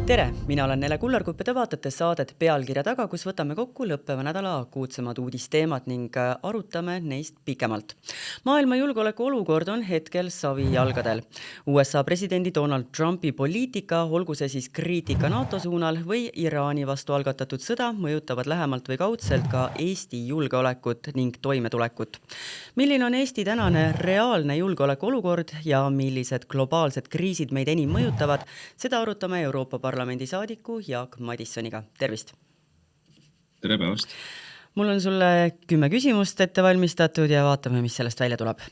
Tere, mina olen Nele Kullarkupp ja te vaatate saadet Pealkirja taga, kus võtame kokku lõppeva nädala akuutsemad uudisteemad ning arutame neist pikemalt. Maailma julgeoleku olukord on hetkel savijalgadel. USA presidendi Donald Trumpi poliitika, olgu see siis kriitika NATO suunal või Iraani vastu algatatud sõda, mõjutavad lähemalt või kaudselt ka Eesti julgeolekut ning toimetulekut. Milline on Eesti tänane reaalne julgeoleku olukord ja millised globaalsed kriisid meid enim mõjutavad, seda arutame Euroopa Parlamendi saadiku Jaak Madissoniga. Tervist! Tere päevast! Mul on sulle 10 küsimust ette valmistatud ja vaatame, mis sellest välja tuleb.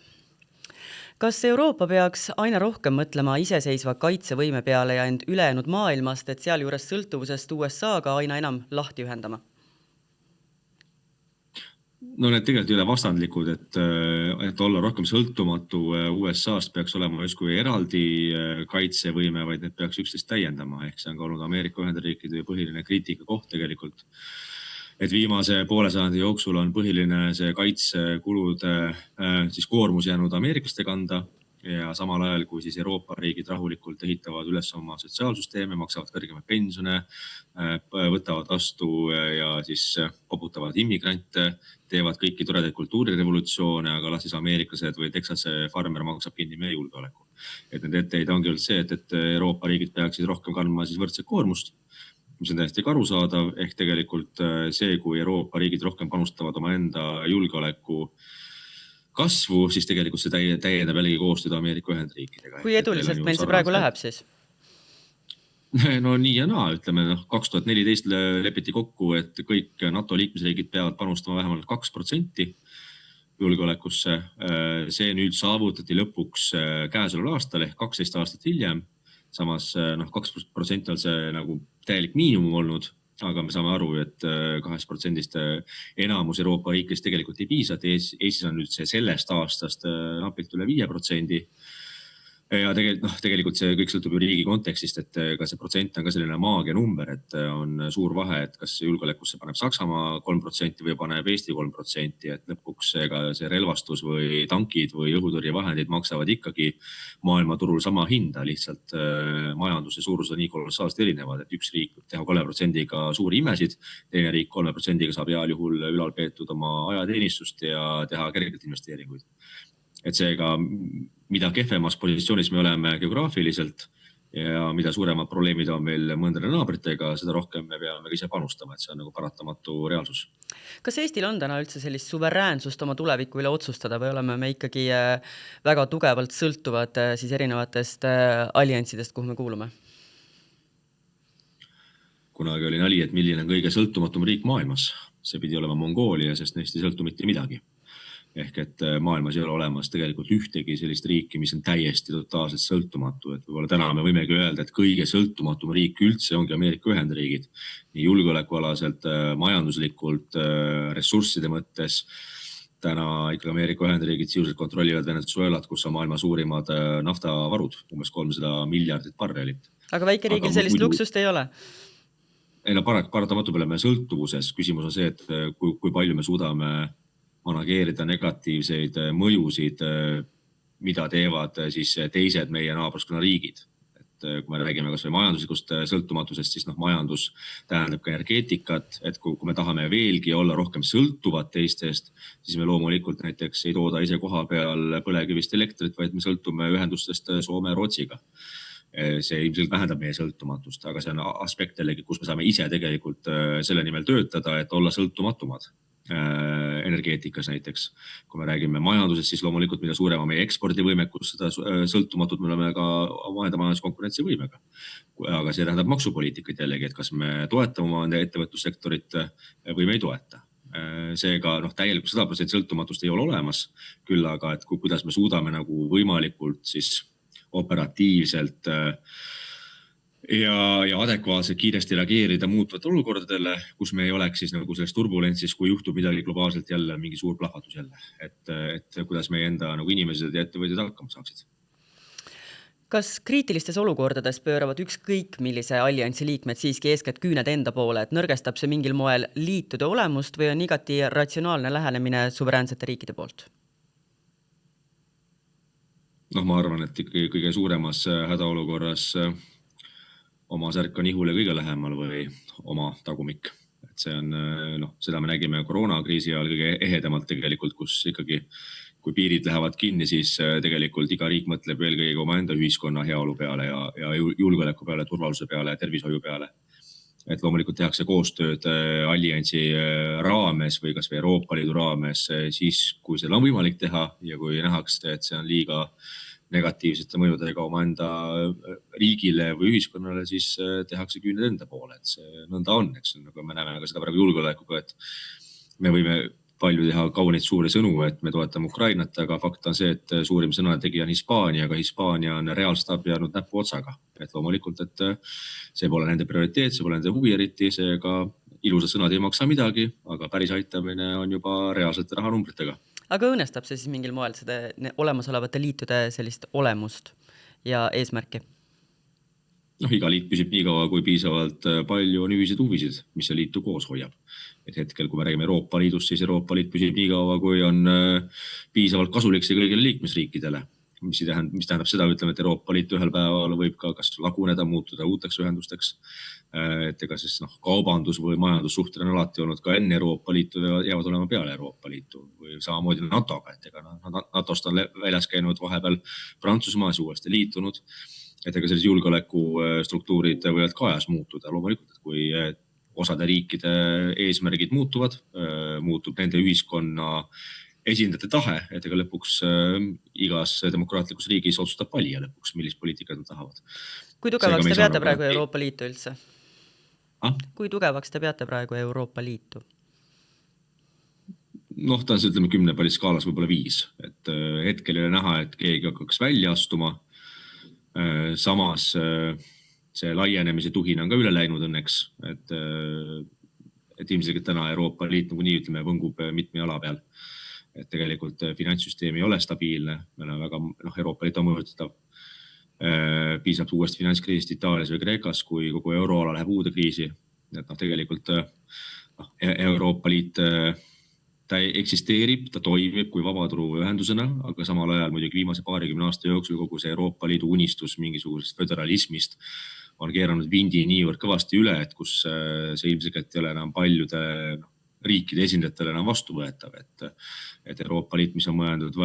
Kas Euroopa peaks aina rohkem mõtlema iseseisva kaitsevõime peale ja end ülejäänud maailmast, et sealjuures sõltuvusest USA-ga aina enam lahti ühendama? No need tegelikult ei ole vastandlikud, et olla rohkem sõltumatu USA-st peaks olema justkui eraldi kaitsevõime, vaid need peaks üksteist täiendama. Ehk see on ka olnud Ameerika Ühendriikide põhiline kriitika koht tegelikult. Et viimase poole sajandi jooksul on põhiline see kaitsekulude siis koormus jäänud ameeriklaste kanda ja samal ajal, kui siis Euroopa riigid rahulikult ehitavad üles oma sotsiaalsüsteeme, maksavad kõrgemaid pensione, võtavad vastu ja siis poputavad immigrante, teevad kõiki toredaid kultuurirevolutsioone, aga siis ameeriklased või Texase farmer maksab kinni meie julgeoleku. Et need etteid ongi olnud see, et Euroopa riigid peaksid rohkem kandma siis võrdset koormust, mis on täiesti arusaadav, ehk tegelikult see, kui Euroopa riigid rohkem panustavad oma enda julgeoleku kasvu, siis tegelikult see täiendab jällegi koostööd Ameerika Ühendriikidega. Kui eduliselt meil see praegu läheb siis? No nii ja naa, ütleme 2014 lepiti kokku, et kõik NATO liikmesriigid peavad panustama vähemalt 2% julgeolekusse. See nüüd saavutati lõpuks käesoleval aastal ehk 12 aastat hiljem. Samas 2% on see nagu täielik miinimum olnud, aga me saame aru, et 2% enamus Euroopa riikidest tegelikult ei piisa. Eestis on nüüd see sellest aastast napilt üle 5%. Ja tegelikult see kõik sõltub ju riigi kontekstist, et ka see protsent on ka selline maagia number, et on suur vahe, et kas julgeolekusse paneb Saksamaa 3% või paneb Eesti 3%, et lõpuks ega see relvastus või tankid või õhutõrjevahendid maksavad ikkagi maailmaturul sama hinda, lihtsalt majanduse suurus on nii kolossaalselt erinevad, et üks riik teha 3%-ga suuri imesid, teine riik 3%-ga saab heal juhul ülalpeetud oma ajateenistust ja teha kergelt investeeringuid. Et seega, mida kehvemas positsioonis me oleme geograafiliselt ja mida suuremad probleemid on meil mõndade naabritega, seda rohkem me peame ise panustama, et see on nagu paratamatu reaalsus. Kas Eestil on täna üldse sellist suveräänsust oma tuleviku üle otsustada või oleme me ikkagi väga tugevalt sõltuvad siis erinevatest allianssidest, kuhu me kuulume? Kunagi oli nali, et milline on kõige sõltumatum riik maailmas. See pidi olema Mongoolia, sest neist ei sõltu mitte midagi. Ehk et maailmas ei ole olemas tegelikult ühtegi sellist riiki, mis on täiesti totaalselt sõltumatu. Et võib-olla täna me võimegi öelda, et kõige sõltumatum riik üldse ongi Ameerika Ühendriigid. Nii julgeolekualaselt, majanduslikult, ressursside mõttes. Täna ikkagi Ameerika Ühendriigid sisuliselt kontrollivad Venezuelat, kus on maailma suurimad naftavarud, umbes 300 miljardit barrelit. Aga väikeriigil sellist luksust ei ole? Ei, paratamatu peale me sõltuvuses. Küsimus on see, et kui palju me suudame manageerida negatiivseid mõjusid, mida teevad siis teised meie naabruskonna riigid. Et kui me räägime kas või majanduslikust sõltumatusest, siis majandus tähendab ka energeetikat, et kui me tahame veelgi olla rohkem sõltuvad teistest, siis me loomulikult näiteks ei tooda ise koha peal põlevkivist elektrit, vaid me sõltume ühendustest Soome ja Rootsiga. See ilmselt vähendab meie sõltumatust, aga see on aspekt jällegi, kus me saame ise tegelikult selle nimel töötada, et olla sõltumatumad energeetikas näiteks. Kui me räägime majandusest, siis loomulikult mida suurema meie ekspordivõimekus, seda sõltumatud me oleme ka oma enda majanduskonkurentsivõimega. Aga see tähendab maksupoliitikat jällegi, et kas me toetame oma ettevõtlussektorit või me ei toeta. Seega täielikult 100% sõltumatust ei ole olemas, küll aga, et kuidas me suudame nagu võimalikult siis operatiivselt ja adekvaatselt kiiresti reageerida muutuvate olukordadele, kus me ei oleks siis nagu selles turbulentsis, kui juhtub midagi globaalselt jälle, mingi suur plahvatus jälle. Et kuidas meie enda nagu inimesed ja ettevõtjad hakkama saaksid. Kas kriitilistes olukordades pööravad ükskõik millise alliansi liikmed siiski eeskätt küüned enda poole, et nõrgestab see mingil moel liitude olemust või on igati ratsionaalne lähenemine suveräänsete riikide poolt? Ma arvan, et ikkagi kõige suuremas hädaolukorras oma särk on ihule kõige lähemal või oma tagumik. Et see on, seda me nägime koroonakriisi ajal kõige ehedamalt tegelikult, kus ikkagi, kui piirid lähevad kinni, siis tegelikult iga riik mõtleb eelkõige oma enda ühiskonna heaolu peale ja julgeoleku peale, turvalisuse peale, tervishoiu peale. Et loomulikult tehakse koostööd alliansi raames või kas või Euroopa Liidu raames siis, kui seal on võimalik teha ja kui nähakse, et see on liiga negatiivsete mõjudega oma enda riigile või ühiskonnale, siis tehakse küüned enda poole, et see nõnda on, eks nagu me näeme ka seda praegu julgeolekuga, et me võime palju teha kaunid suuri sõnu, et me toetame Ukrainat, aga fakt on see, et suurim sõnategija on Hispaania, aga Hispaania on reaalselt abi jäänud näpu otsaga. Et loomulikult, et see pole nende prioriteet, see pole nende huvi eriti, seega ilusad sõnad ei maksa midagi, aga päris aitamine on juba reaalsete rahanumbritega. Aga õõnestab see siis mingil moel seda olemasolevate liitude sellist olemust ja eesmärki? Iga liit püsib nii kaua, kui piisavalt palju on ühiseid huvisid, mis see liitu koos hoiab. Et hetkel, kui me räägime Euroopa Liidust, siis Euroopa Liit püsib nii kaua, kui on piisavalt kasulik see kõigile liikmesriikidele. Mis tähendab seda, ütleme, et Euroopa Liit ühel päeval võib ka kas laguneda, muutuda uuteks ühendusteks. Et ega siis kaubandus või majandussuhted on alati olnud ka enne Euroopa Liitu jäävad olema peale Euroopa Liitu või samamoodi NATO-ga, et ega NATO-st on väljas käinud vahepeal Prantsusmaas uuesti liitunud. Et ega sellised julgeolekustruktuurid võivad ka ajas muutuda. Loomulikult, et kui osade riikide eesmärgid muutuvad, muutub nende ühiskonna esindajate tahe, et ega lõpuks igas demokraatlikus riigis otsustab valija lõpuks, millist poliitikat nad tahavad. Kui tugevaks te peate praegu Euroopa Liitu üldse? Kui tugevaks te peate praegu Euroopa Liitu? Ta on see, ütleme, 10 palli skaalas võib-olla 5. Et hetkel ei ole näha, et keegi hakkaks välja astuma. Samas see laienemise tuhin on ka üle läinud õnneks, et ilmselgelt täna Euroopa Liit nagu nii, ütleme, võngub mitme jala peal. Et tegelikult finantssüsteem ei ole stabiilne, meil on väga, Euroopa Liit on mõjutatav. Piisab uuest finantskriisist Itaalias või Kreekas, kui kogu euroala läheb uude kriisi. Et tegelikult Euroopa Liit ta eksisteerib, ta toimib kui vabaturu ühendusena, aga samal ajal muidugi viimase 20 aasta jooksul kogu see Euroopa Liidu unistus mingisugusest föderalismist on keeranud vindi niivõrd kõvasti üle, et kus see ilmselt ei ole enam paljude riikide esindajatele enam vastuvõetav, et Euroopa Liit, mis on mõeldud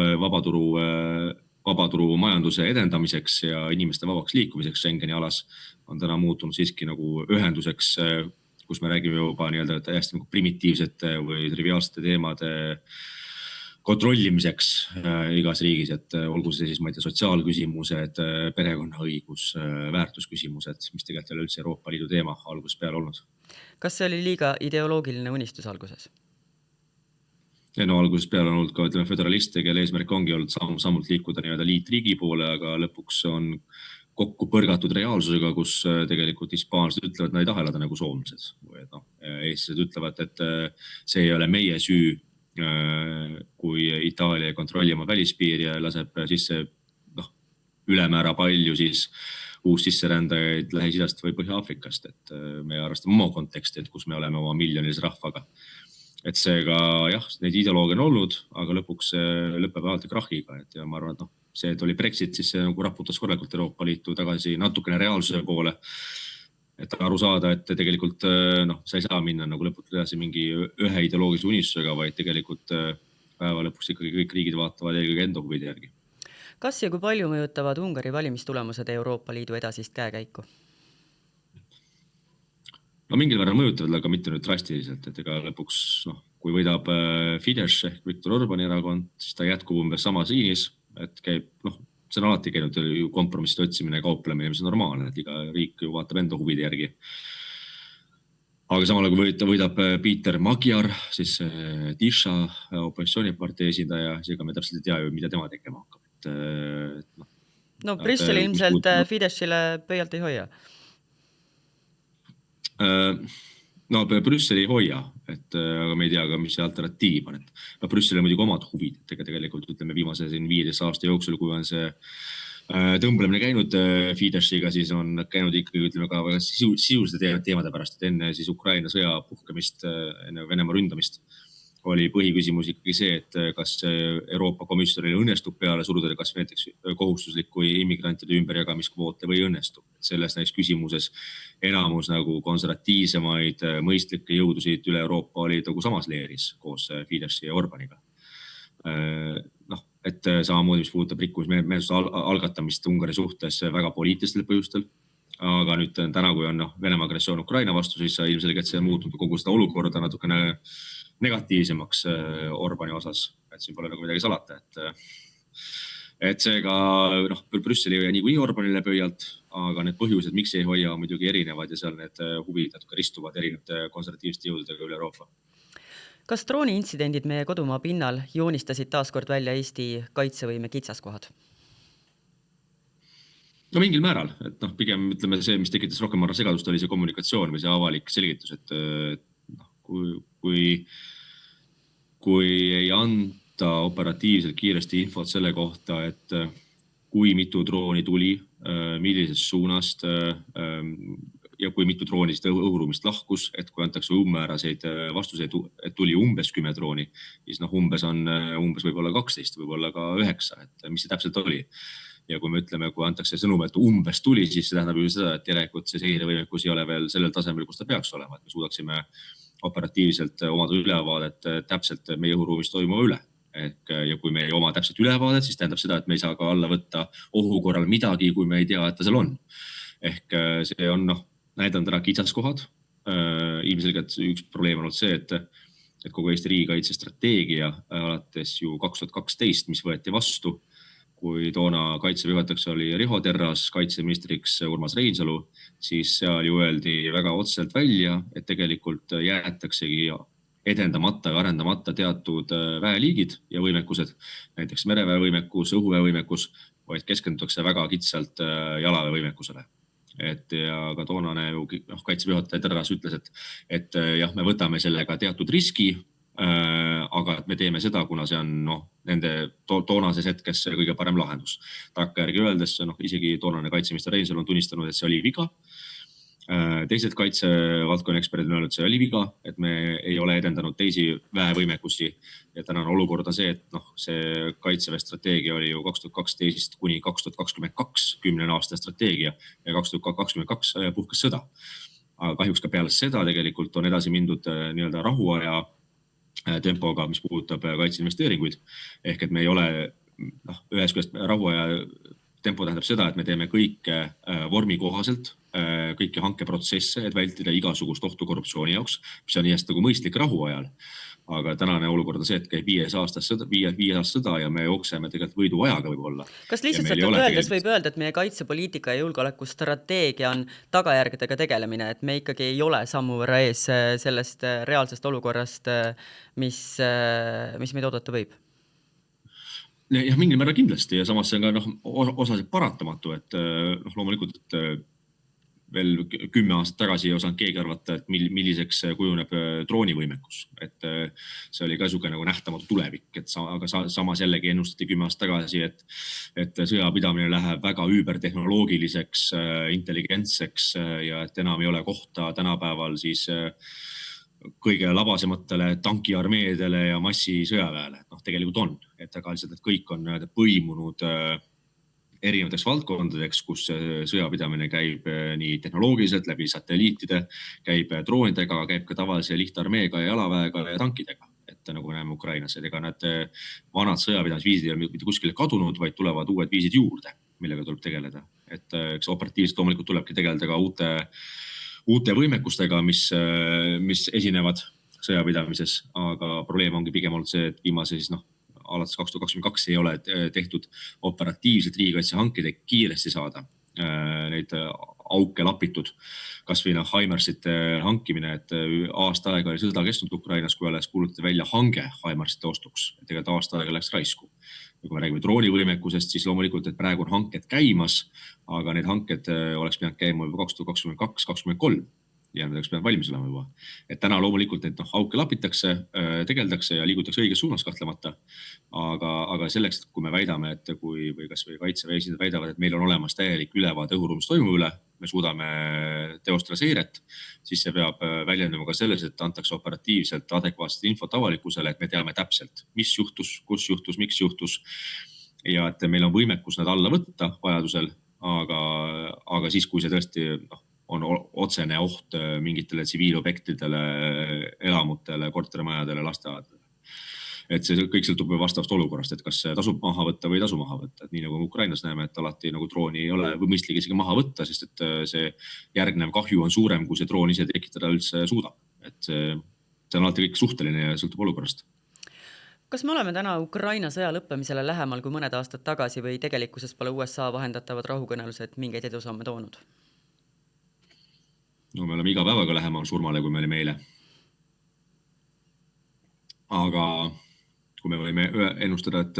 vabaturu majanduse edendamiseks ja inimeste vabaks liikumiseks Schengeni alas, on täna muutunud siiski nagu ühenduseks, kus me räägime juba täiesti nagu primitiivsete või triviaalsete teemade kontrollimiseks igas riigis, et olgu see siis, ma ei tea, sotsiaalküsimused, perekonnaõigus, väärtusküsimused, mis tegelikult ei ole üldse Euroopa Liidu teema algusest peale olnud. Kas see oli liiga ideoloogiline unistus alguses? Algusest peale on olnud ka, ütleme, föderaliste, kelle eesmärk ongi olnud sammult liikuda liitriigi poole, aga lõpuks on kokku põrgatud reaalsusega, kus tegelikult hispaanlased ütlevad, et nad ei taha elada nagu soomlased. Eestlased ütlevad, et see ei ole meie süü, kui Itaalia ei kontrolli oma välispiiri ja laseb sisse ülemäära palju siis uus sisserändajaid Lähis-Idast või Põhja-Aafrikast. Et me arvestame oma konteksti, et kus me oleme oma miljonilise rahvaga. Et seega jah, neid ideoloogia on olnud, aga lõpuks lõpeb alati krahhiga. Ja ma arvan, et see, et oli Brexit, siis see nagu raputas korralikult Euroopa Liitu tagasi natukene reaalsuse poole. Et aru saada, et tegelikult sa ei saa minna nagu lõputult edasi mingi ühe ideoloogilise unistusega, vaid tegelikult päeva lõpuks ikkagi kõik riigid vaatavad eelkõige enda huvide järgi. Kas ja kui palju mõjutavad Ungari valimistulemused Euroopa Liidu edasist käekäiku? Mingil võrra mõjutavad, aga mitte nüüd drastiliselt, et ega lõpuks, kui võidab Fidesz ehk Viktor Orbani erakond, siis ta jätkub umbes samas liinis, et käib, see on alati käinud kompromisside otsimine ja kauplemine, mis on normaalne, et iga riik ju vaatab enda huvide järgi. Aga samal kui võidab Peter Magyar, siis Tisha opositsioonipartei esindaja, seega me täpselt ei tea ju, mida tema tegema hakkab. Brüsseli ilmselt Fideszile pöialt ei hoia. Brüsseli ei hoia, aga me ei tea ka, mis see alternatiiv on. Brüsseli on muidugi omad huvid, et tegelikult ütleme viimase 15 aasta jooksul, kui on see tõmblemine käinud Fideshiga, siis on käinud ikkagi ütleme ka väga sisuliste teemade pärast, et enne siis Ukraina sõja puhkemist, enne Venemaa ründamist oli põhiküsimus ikkagi see, et kas Euroopa Komisjonile õnnestub peale suruda, kas näiteks kohustuslikku immigrantide ümberjagamiskvoote või õnnestub. selles näiteks küsimuses enamus nagu konservatiivsemaid mõistlikke jõudusid üle Euroopa olid nagu samas leeris koos Fideszi ja Orbaniga. Noh, et samamoodi, mis puudutab rikkumismenetluse algatamist Ungari suhtes väga poliitilistel põhjustel. Aga nüüd täna, kui on Venemaa agressioon Ukraina vastu, siis ilmselgelt see on muutnud kogu seda olukorda natukene negatiivsemaks Orbani osas. Et siin pole nagu midagi salata, et seega Brüsseli ei niikuinii Orbanile pöialt, aga need põhjused, miks ei hoia, on muidugi erinevad ja seal need huvid natuke ristuvad erinevate konservatiivsete jõududega üle Euroopa. Kas drooni-intsidendid meie kodumaa pinnal joonistasid taaskord välja Eesti kaitsevõime kitsaskohad? No mingil määral, et pigem ütleme see, mis tekitas rohkem segadust, oli see kommunikatsioon või see avalik selgitus, et kui ei anta operatiivselt kiiresti infot selle kohta, et kui mitu drooni tuli, millisest suunast ja kui mitu drooni õhuruumist lahkus, et kui antakse umbmääraseid vastuseid, et tuli umbes 10 drooni, siis umbes on võib-olla 12, võib-olla ka 9, et mis see täpselt oli. Ja kui me ütleme, kui antakse sõnum, et umbes tuli, siis see tähendab ju seda, et järelikult see seirevõimekus ei ole veel sellel tasemel, kus ta peaks olema, et me suudaksime operatiivselt omada ülevaadet täpselt meie õhuruumis toimuma üle. Ja kui me ei oma täpselt ülevaadet, siis tähendab seda, et me ei saa ka alla võtta ohu korral midagi, kui me ei tea, et ta seal on. Ehk see on näidanud ära kitsaskohad. Ilmselgelt üks probleem on olnud see, et kogu Eesti riigikaitse strateegia alates ju 2012, mis võeti vastu, kui toona kaitseväe juhatajaks oli Riho Terras, kaitseministriks Urmas Reinsalu, siis seal ju öeldi väga otseselt välja, et tegelikult jäetaksegi edendamata ja arendamata teatud väeliigid ja võimekused, näiteks mereväe võimekus, õhuväe võimekus, vaid keskendutakse väga kitsalt jalaväe võimekusele. Ja ka toonane kaitseväe juhataja Terras ütles, et jah, me võtame sellega teatud riski, aga me teeme seda, kuna see on nende toonases hetkes kõige parem lahendus. Takkajärgi öeldes isegi toonane kaitseminister Reinsalu on tunnistanud, et see oli viga. Teised kaitsevaldkonna eksperdid on öelnud, et see oli viga, et me ei ole edendanud teisi väevõimekusi ja tänane olukord on see, et see kaitseväe strateegia oli ju 2012 kuni 2022 10 aasta strateegia ja 2022 puhkes sõda. Aga kahjuks ka peale seda tegelikult on edasi mindud nii-öelda rahuaja tempoga, mis puudutab kaitseinvesteeringuid. Ehk et me ei ole, ühes küljest rahuaja tempo tähendab seda, et me teeme kõike vormi kohaselt, kõiki hankeprotsesse, et vältida igasugust ohtu korruptsiooni jaoks, mis on jäest nagu mõistlik rahuajal. Aga tänane olukord on see, et käib 5 aastast sõda ja me jookseme tegelikult võiduajaga võib-olla. Kas lihtsalt öeldes võib öelda, et meie kaitsepoliitika ja julgeolekustrateegia on tagajärgedega tegelemine, et me ikkagi ei ole sammu võrra ees sellest reaalsest olukorrast, mis meid oodata võib? Jah, mingil määral kindlasti ja samas see on ka osaliselt paratamatu, et loomulikult, et veel 10 aastat tagasi ei osanud keegi arvata, et milliseks kujuneb droonivõimekus. Et see oli ka niisugune nagu nähtamatu tulevik, aga samas jällegi ennustati 10 aastat tagasi, et sõjapidamine läheb väga üübertehnoloogiliseks, intelligentseks ja et enam ei ole kohta tänapäeval siis kõige labasematele tankiarmeedele ja massisõjaväele. Tegelikult on, et aga lihtsalt, et kõik on põimunud erinevateks valdkondadeks, kus sõjapidamine käib nii tehnoloogiliselt läbi satelliitide, käib droonidega, käib ka tavalise lihtarmeega ja jalaväega ja tankidega. Et nagu me näeme Ukrainas, et ega need vanad sõjapidamisviisid ei ole mitte kuskile kadunud, vaid tulevad uued viisid juurde, millega tuleb tegeleda. Et eks operatiivselt loomulikult tulebki tegeleda ka uute võimekustega, mis esinevad sõjapidamises, aga probleem ongi pigem olnud see, et viimase alates 2022 ei ole tehtud operatiivselt riigikaitse hankeid kiiresti saada neid auke lapitud, kas või Haimarsite hankimine, et aasta aega oli sõda kestnud Ukrainas, kui alles kuulutati välja hange Haimarsite ostuks, et tegelikult aasta aega läks raisku. Ja kui me räägime droonivõimekusest, siis loomulikult, et praegu on hanked käimas, aga need hanked oleks pidanud käima juba 2022-2023 ja need oleks pidanud valmis olema juba. Et täna loomulikult neid auke lapitakse, tegeldakse ja liigutakse õiges suunas kahtlemata. Aga selleks, et kui me väidame, et või kas või kaitseväe esindajad väidavad, et meil on olemas täielik ülevaade õhuruumis toimuva üle, me suudame teostada seiret, siis see peab väljendama ka selles, et antakse operatiivselt adekvaatset infot avalikkusele, et me teame täpselt, mis juhtus, kus juhtus, miks juhtus ja et meil on võimekus nad alla võtta vajadusel, aga aga siis, kui see tõesti on otsene oht mingitele tsiviilobjektidele, elamutele, kortermajadele, lasteaedadele. Et see kõik sõltub vastavast olukorrast, et kas tasub maha võtta või ei tasu maha võtta. Et nii nagu Ukrainas näeme, et alati nagu drooni ei ole või mõistlik isegi maha võtta, sest et see järgnev kahju on suurem, kui see droon ise tekitada üldse suudab. Et see on alati kõik suhteline ja sõltub olukorrast. Kas me oleme täna Ukraina sõja lõppemisele lähemal kui mõned aastad tagasi või tegelikkuses pole USA vahendatavad rahukõnelused mingeid edusamme toonud? No me oleme iga päevaga lähemal surmale, kui me olime eile. Aga kui me võime ennustada, et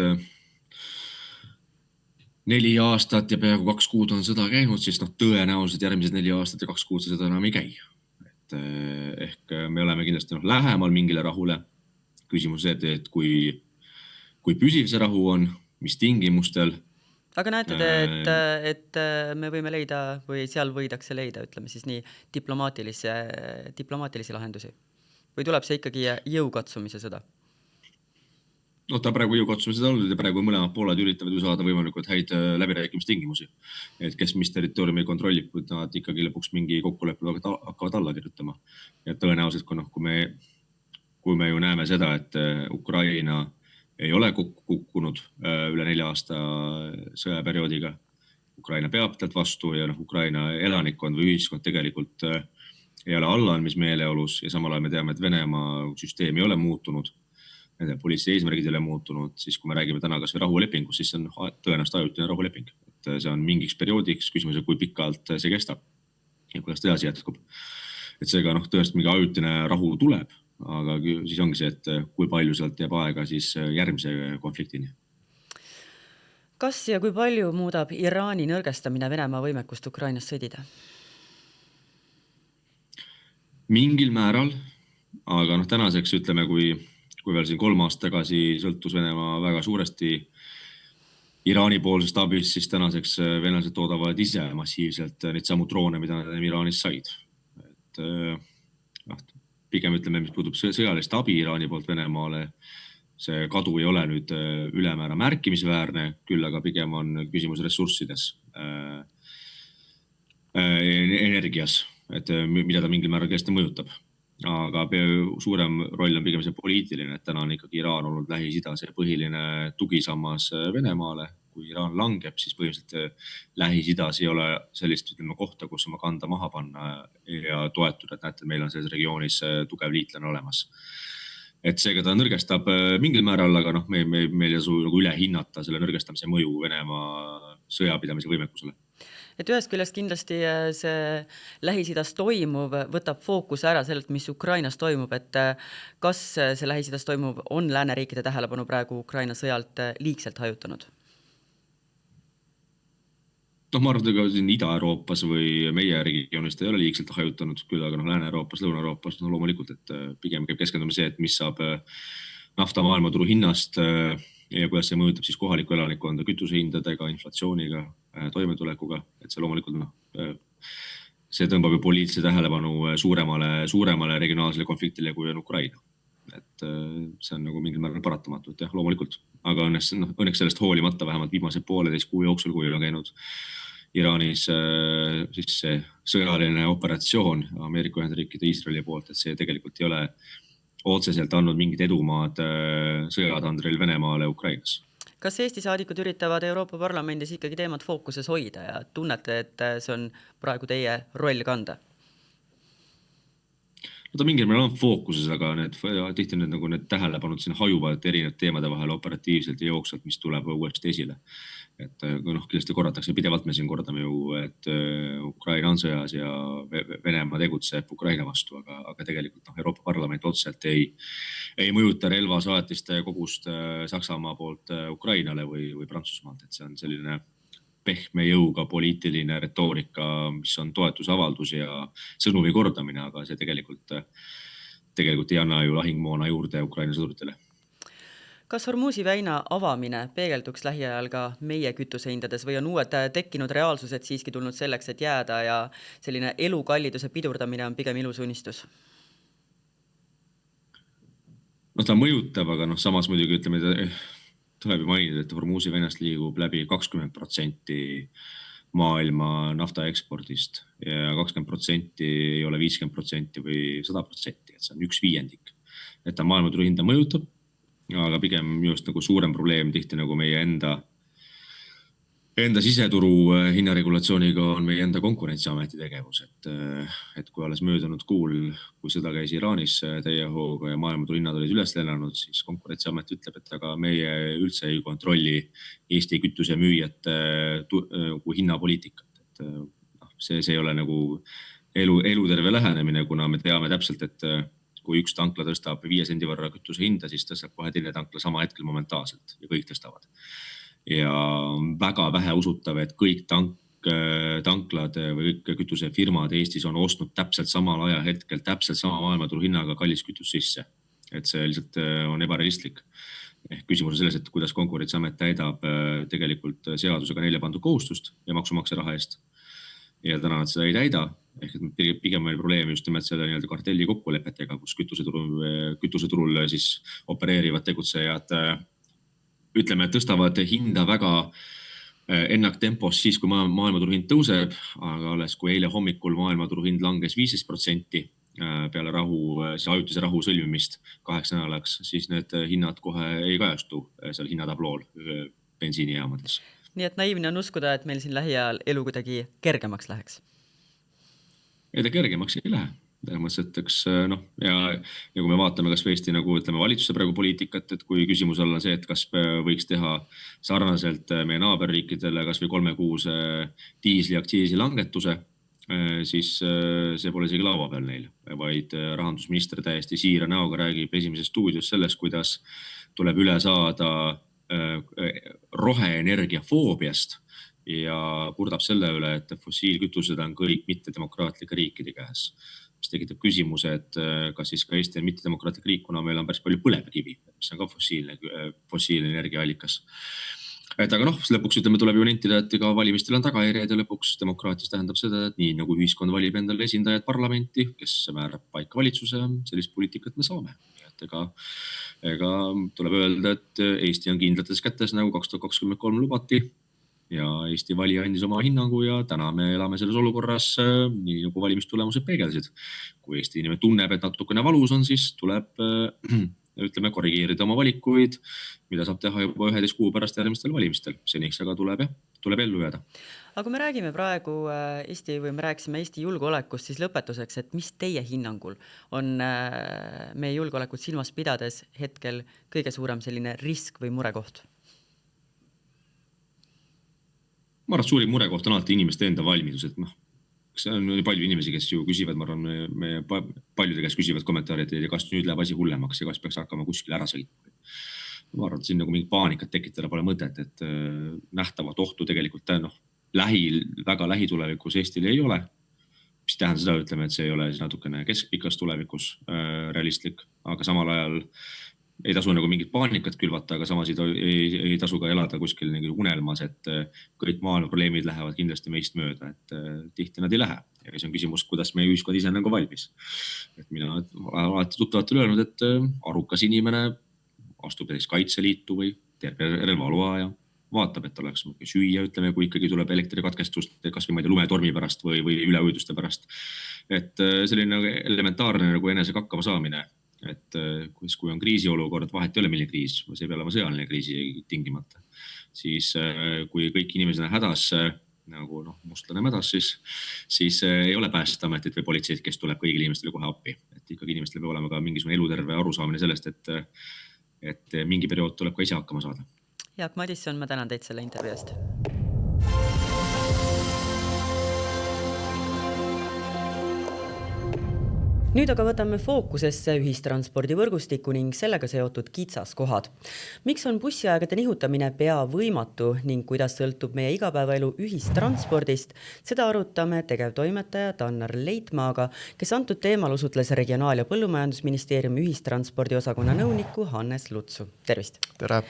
4 aastat ja peaaegu 2 kuud on sõda käinud, siis tõenäoliselt järgmised 4 aastat ja 2 kuud see sõda enam ei käi. Et ehk me oleme kindlasti lähemal mingile rahule. Küsimus see, et kui püsiv see rahu on, mis tingimustel. Aga näete te, et me võime leida või seal võidakse leida, ütleme siis nii, diplomaatilisi lahendusi? Või tuleb see ikkagi jõukatsumise sõda? Ta praegu jõukatsumised on olnud ja praegu mõlemad pooled üritavad ju saada võimalikult häid läbirääkimistingimusi. Et kes mis territooriumi kontrollib, kui nad ikkagi lõpuks mingi kokkuleppe hakkavad alla kirjutama. Ja tõenäoliselt, kui me ju näeme seda, et Ukraina ei ole kukkunud üle 4 aasta sõjaperioodiga. Ukraina peab talt vastu ja Ukraina elanikkond või ühiskond tegelikult ei ole allaandmismeeleolus ja samal ajal me teame, et Venemaa süsteem ei ole muutunud. Nende politsei eesmärgid ei ole muutunud, siis kui me räägime täna kas või rahulepingus, siis see on tõenäoliselt ajutine rahuleping. Et see on mingiks perioodiks, küsimus, kui pikalt see kestab ja kuidas ta edasi jätkub. Et seega tõenäoliselt mingi ajutine rahu tuleb, aga siis ongi see, et kui palju sealt jääb aega siis järgmise konfliktini. Kas ja kui palju muudab Iraani nõrgestamine Venemaa võimekust Ukrainas sõdida? Mingil määral, aga tänaseks ütleme, kui veel siin 3 aastat tagasi sõltus Venemaa väga suuresti Iraani poolsest abist, siis tänaseks venelased toodavad ise massiivselt neid samu droone, mida nad Iraanis said. Et pigem ütleme, mis puudub sõjalist abi Iraani poolt Venemaale, see kadu ei ole nüüd ülemäära märkimisväärne, küll aga pigem on küsimus ressurssides, energias, et mida ta mingil määral kindlasti mõjutab. Aga suurem roll on pigem see poliitiline, et täna on ikkagi Iraan olnud Lähis-Ida see põhiline tugisammas Venemaale. Kui Iraan langeb, siis põhimõtteliselt Lähis-Idas ei ole sellist kohta, kus oma kanda maha panna ja toetuda, et näete, meil on selles regioonis tugev liitlane olemas. Et seega ta nõrgestab mingil määral, aga meil ei tasu üle hinnata selle nõrgestamise mõju Venemaa sõjapidamise võimekusele. Et ühest küljest kindlasti see Lähis-Idas toimuv võtab fookuse ära sellelt, mis Ukrainas toimub, et kas see Lähis-Idas toimuv on lääneriikide tähelepanu praegu Ukraina sõjalt liigselt hajutanud? Ma arvan, et siin Ida-Euroopas või meie regioonist ei ole liigselt hajutanud, küll aga Lääne-Euroopas, Lõuna-Euroopas loomulikult, et pigem käib keskendume see, et mis saab nafta maailmaturu hinnast ja kuidas see mõjutab siis kohalikku elanikkonda kütusehindadega, inflatsiooniga, toimetulekuga, et see loomulikult see tõmbab ju poliitilise tähelepanu suuremale regionaalsele konfliktile, kui on Ukraina. Et see on mingil määral paratamatu, et jah, loomulikult. Aga õnneks sellest hoolimata vähemalt viimase 1,5 kuu jooksul, kui on käinud Iraanis siis see sõjaline operatsioon Ameerika Ühendriikide Iisraeli poolt, et see tegelikult ei ole otseselt andnud mingid edumaad sõjatandril Venemaale Ukrainas. Kas Eesti saadikud üritavad Euroopa Parlamendis ikkagi teemat fookuses hoida ja tunnete, et see on praegu teie roll kanda? Ta mingil määral on fookuses, aga tihti need tähelepanud siin hajuvad erinevate teemade vahel operatiivselt ja jooksvalt, mis tuleb uuesti esile. Et kindlasti korratakse, pidevalt me siin kordame ju, et Ukraina on sõjas ja Venemaa tegutseb Ukraina vastu, aga tegelikult Euroopa Parlament otseselt ei mõjuta relvasaatiste kogust Saksamaa poolt Ukrainale või Prantsusmaalt, et see on selline pehme jõuga poliitiline retoorika, mis on toetusavaldus ja sõnumi kordamine, aga see tegelikult ei anna ju lahingmoona juurde Ukraina sõduritele. Kas Hormuzi väina avamine peegelduks lähiajal ka meie kütusehindades või on uued tekkinud reaalsused siiski tulnud selleks, et jääda ja selline elukalliduse pidurdamine on pigem ilus unistus? Ta mõjutab, aga samas muidugi ütleme, tuleb mainida, et Hormuzi väinast liigub läbi 20% maailma nafta ekspordist ja 20% ei ole 50% või 100%, et see on 1/5. Et ta maailmaturu hinda mõjutab, aga pigem just nagu suurem probleem tihti nagu meie enda siseturu hinnaregulatsiooniga on meie enda konkurentsiameti tegevus, et kui alles möödunud kuul, kui sõda käis Iraanis täie hooga ja maailmaturu hinnad olid üles lennanud, siis konkurentsiamet ütleb, et aga meie üldse ei kontrolli Eesti kütusemüüjate hinnapoliitikat. Et see ei ole nagu eluterve lähenemine, kuna me teame täpselt, et kui üks tankla tõstab 5 sendi võrra kütuse hinda, siis tõstab kohe teine tankla sama hetkel momentaalselt ja kõik tõstavad. Ja väga vähe usutav, et kõik tanklad või kõik kütusefirmad Eestis on ostnud täpselt samal ajahetkel, täpselt sama maailmaturu hinnaga kallis kütus sisse. Et see lihtsalt on ebarealistlik. Küsimus on selles, et kuidas konkurentsiamet täidab tegelikult seadusega neile pandud kohustust ja maksumaksja raha eest. Ja täna nad seda ei täida. Ehk et pigem meil probleem just nimelt selle nii-öelda kartelli kokkulepetega, kus kütuseturul siis opereerivad tegutsejad ütleme, et tõstavad hinda väga ennaktempos siis, kui maailmaturu hind tõuseb, aga alles kui eile hommikul maailmaturu hind langes 15% peale siis ajutise rahu sõlmimist 8 nädalaks, siis need hinnad kohe ei kajastu seal hinnatablool bensiinijaamades. Nii et naiivne on uskuda, et meil siin lähiajal elu kuidagi kergemaks läheks? Ei ta kergemaks ei lähe. Mõttes, ja kui me vaatame kas või Eesti nagu ütleme valitsuse praegu poliitikat, et kui küsimus on see, et kas võiks teha sarnaselt meie naaberriikidele kas või 3 kuuse diisliaktsiisi langetuse, siis see pole isegi laua peal neil, vaid rahandusminister täiesti siira näoga räägib Esimeses stuudios sellest, kuidas tuleb üle saada roheenergia foobiast ja kurdab selle üle, et fossiilkütused on kõik mittedemokraatlike riikide käes. Mis tekitab küsimuse, et kas siis ka Eesti on mittedemokraatlik riik, kuna meil on päris palju põlevkivi, mis on ka fossiilne energiaallikas. Et aga lõpuks ütleme, tuleb ju nentida, et ka valimistel on tagajärjed ja lõpuks demokraatias tähendab seda, et nii nagu ühiskond valib endale esindajad parlamenti, kes määrab paika valitsuse, sellist poliitikat me saame. Et ega tuleb öelda, et Eesti on kindlates kätes nagu 2023 lubati. Ja Eesti valija andis oma hinnangu ja täna me elame selles olukorras nii nagu valimistulemused peegeldasid. Kui Eesti inimene tunneb, et natukene valus on, siis tuleb ütleme korrigeerida oma valikuid, mida saab teha juba 11 kuu pärast järgmistel valimistel. Seniks aga tuleb ellu jääda. Aga kui me räägime praegu me rääkisime Eesti julgeolekust, siis lõpetuseks, et mis teie hinnangul on meie julgeolekut silmas pidades hetkel kõige suurem selline risk või murekoht? Ma arvan, suurim murekoht on alati inimeste enda valmidus, et see on palju inimesi, kes ju küsivad, ma arvan, me paljude käest küsivad kommentaarid, et kas nüüd läheb asi hullemaks ja kas peaks hakkama kuskil ära sõitma. Ma arvan, et siin nagu mingit paanikat tekitada pole mõtet, et nähtavat ohtu tegelikult väga lähitulevikus Eestil ei ole. Mis tähendab seda, ütleme, et see ei ole siis natukene keskpikas tulevikus realistlik, aga samal ajal ei tasu nagu mingit paanikat külvata, aga samas ei tasu ka elada kuskil unelmas, et kõik maailma probleemid lähevad kindlasti meist mööda, et tihti nad ei lähe. Ja see on küsimus, kuidas meie ühiskond ise nagu valmis. Et mina olen alati tuttavatel öelnud, et arukas inimene astub kaitseliitu või teeb relvaloa ja vaatab, et oleks süüa, ütleme, kui ikkagi tuleb elektrikatkestust, kas või lumetormi pärast või üleujutuste pärast. Et selline elementaarne nagu enesega hakkama saamine. Et kui on kriisiolukord, vahet ei ole milline kriis, see peab olema sõjaline kriisi tingimata. Siis kui kõik inimesed on hädas, nagu mustlane mädas, siis ei ole Päästeametit või politseid, kes tuleb kõigile inimestele kohe appi. Et ikkagi inimestele peab olema ka mingisugune eluterve arusaamine sellest, et mingi periood tuleb ka ise hakkama saada. Jaak Madisson, ma tänan teid selle intervjuu eest. Nüüd aga võtame fookusesse ühistranspordivõrgustiku ning sellega seotud kitsaskohad. Miks on bussiaegade nihutamine pea võimatu ning kuidas sõltub meie igapäevaelu ühistranspordist? Seda arutame tegevtoimetaja Tannar Leitmaaga, kes antud teemal usutles Regionaal- ja Põllumajandusministeeriumi ühistranspordiosakonna nõuniku Hannes Lutsu. Tervist! Tere!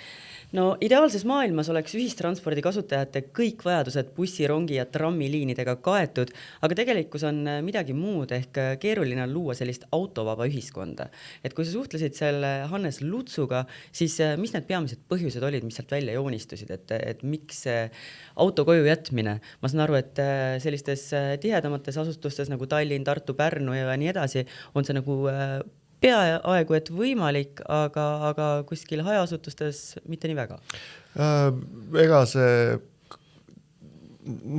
No ideaalses maailmas oleks ühistranspordi kasutajate kõik vajadused bussi, rongi ja trammiliinidega kaetud, aga tegelikkus on midagi muud ehk keeruline on luua sellist autovaba ühiskonda. Et kui sa suhtlesid selle Hannes Lutsuga, siis mis need peamised põhjused olid, mis sealt välja joonistusid, et miks see auto koju jätmine? Ma saan aru, et sellistes tihedamates asustustes nagu Tallinn, Tartu, Pärnu ja nii edasi on see nagu peaaegu et võimalik, aga kuskil hajaasutustes mitte nii väga. Ega see